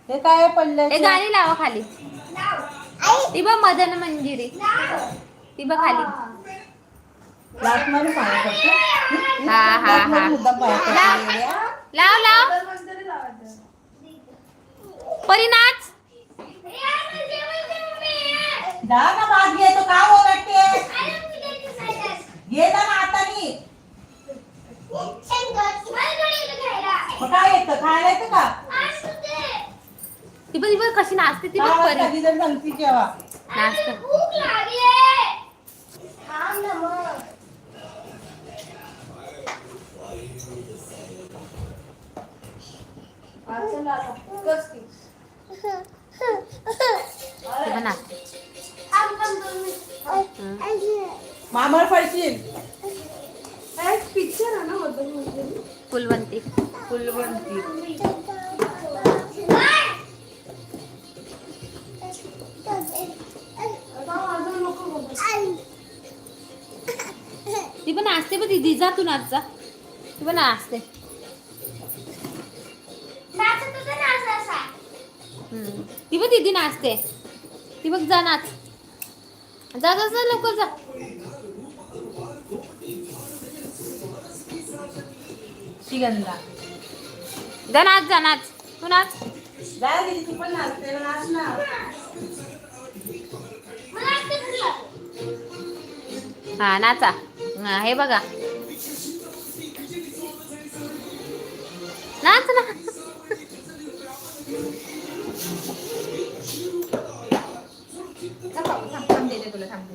हे काय हे पडलं? गाणी लावा खाली. ती बघ मदन मंजिरी. ती बघ खाली. लाट मारून पाया पडतो. हा हा लाट हा मारून मुद्दाम पाया लाव पडतो. लाव लाव. परी नाच. जा ना भात घे तो का ओरडते? घे जा ना आता नी. मग काय येतं खायला येतं का? ती बघ कशी नाचते ती बघ काय परी. कधी जर सांगती जेव्हा नाचते. ती पण नाचते. मामाला पडशील. पिक्चर आहे ना मदन मंजिरी. फुलवंती. फुलवंती. ती पण नाचते बघ दीदी. जा तू नाच जा. ती पण नाचते. ती बघ दीदी नाचते. ती बघ जा नाच. जा जा जा लवकर जा. श्रीगंधा. जा नाच जा नाच. तू नाच. जा दीदी तू पण नाचते ना, नाच ना. हा नाचा. हा हे बघा. नाच ना. थांब थांब थांब देते तुला थांब.